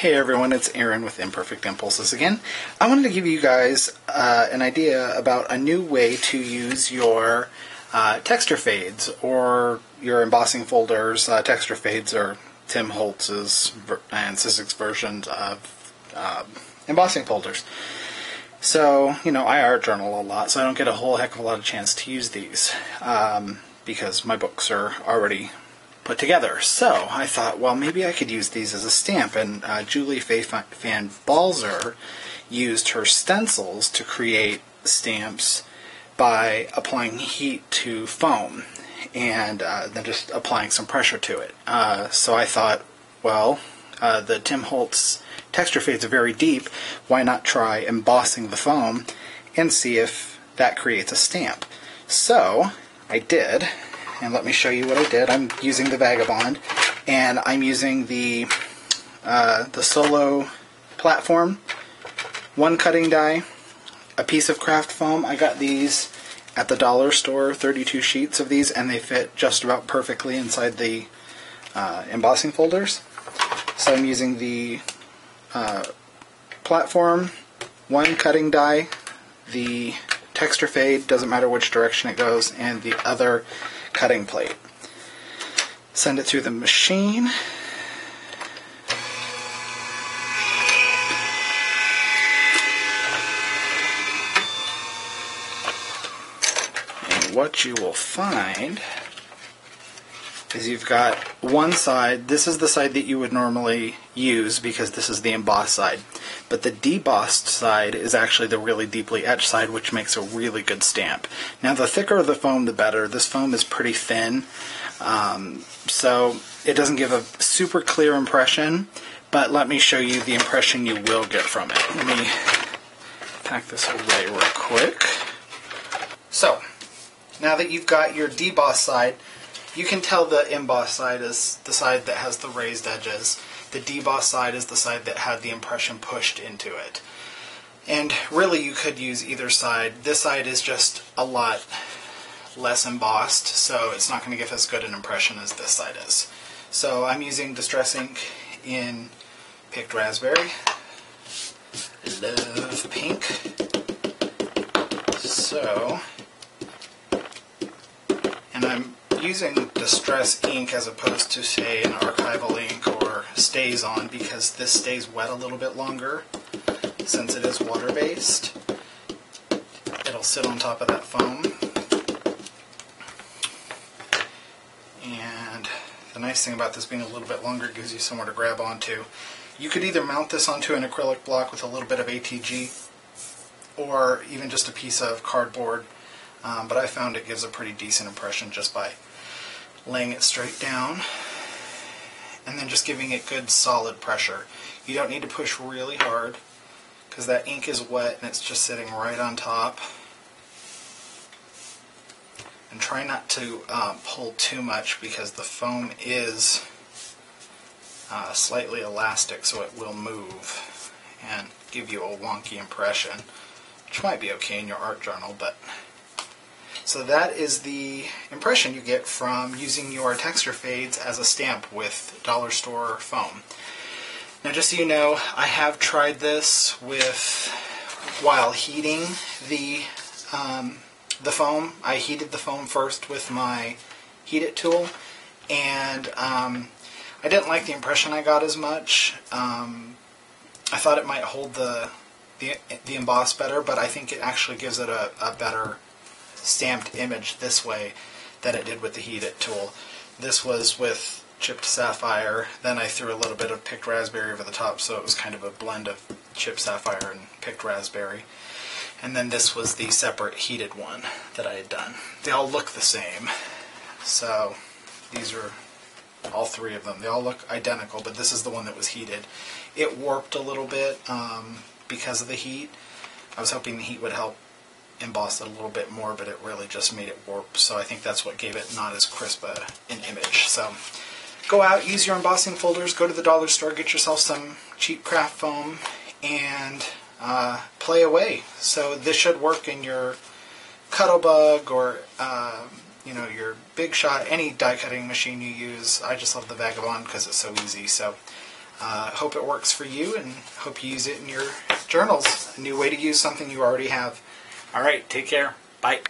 Hey everyone, it's Aaron with Imperfect Impulses again. I wanted to give you guys an idea about a new way to use your texture fades or your embossing folders. Texture fades are Tim Holtz's and Sissik's versions of embossing folders. So, I art journal a lot, so I don't get a whole heck of a lot of chance to use these because my books are already put together. So I thought, well, maybe I could use these as a stamp. And Julie Fan Balzer used her stencils to create stamps by applying heat to foam and then just applying some pressure to it. So I thought, well, the Tim Holtz texture fades are very deep. Why not try embossing the foam and see if that creates a stamp? So I did. And let me show you what I did. I'm using the Vagabond, and I'm using the Solo platform, one cutting die, a piece of craft foam. I got these at the dollar store, 32 sheets of these, and they fit just about perfectly inside the embossing folders. So I'm using the platform, one cutting die, the texture fade, doesn't matter which direction it goes, and the other cutting plate. Send it through the machine. And what you will find is you've got one side. This is the side that you would normally use because this is the embossed side. But the debossed side is actually the really deeply etched side, which makes a really good stamp. Now, the thicker the foam, the better. This foam is pretty thin, so it doesn't give a super clear impression, but let me show you the impression you will get from it. Let me pack this away real quick. So, now that you've got your debossed side, you can tell the embossed side is the side that has the raised edges. The debossed side is the side that had the impression pushed into it. And really you could use either side. This side is just a lot less embossed, so it's not going to give as good an impression as this side is. So I'm using Distress Ink in Picked Raspberry. I love pink. So, and I'm using Distress Ink as opposed to, say, an archival ink or Stays On, because this stays wet a little bit longer since it is water-based. It'll sit on top of that foam. And the nice thing about this being a little bit longer, it gives you somewhere to grab onto. You could either mount this onto an acrylic block with a little bit of ATG or even just a piece of cardboard, but I found it gives a pretty decent impression just by laying it straight down and then just giving it good solid pressure. You don't need to push really hard because that ink is wet and it's just sitting right on top. And try not to pull too much because the foam is slightly elastic, so it will move and give you a wonky impression, which might be okay in your art journal, but so that is the impression you get from using your texture fades as a stamp with dollar store foam. Now, just so you know, I have tried this while heating the foam. I heated the foam first with my Heat It tool, and I didn't like the impression I got as much. I thought it might hold the emboss better, but I think it actually gives it a better stamped image this way than it did with the Heat It tool. This was with chipped sapphire, then I threw a little bit of picked raspberry over the top, so it was kind of a blend of chipped sapphire and picked raspberry. And then this was the separate heated one that I had done. They all look the same, so these are all three of them. They all look identical, but this is the one that was heated. It warped a little bit because of the heat. I was hoping the heat would help emboss it a little bit more, but it really just made it warp, so I think that's what gave it not as crisp an image. So go out, use your embossing folders, go to the dollar store, get yourself some cheap craft foam, and play away. So this should work in your Cuttlebug or your Big Shot, any die cutting machine you use. I just love the Vagabond because it's so easy. So Hope it works for you, and hope you use it in your journals. A new way to use something you already have. All right, take care. Bye.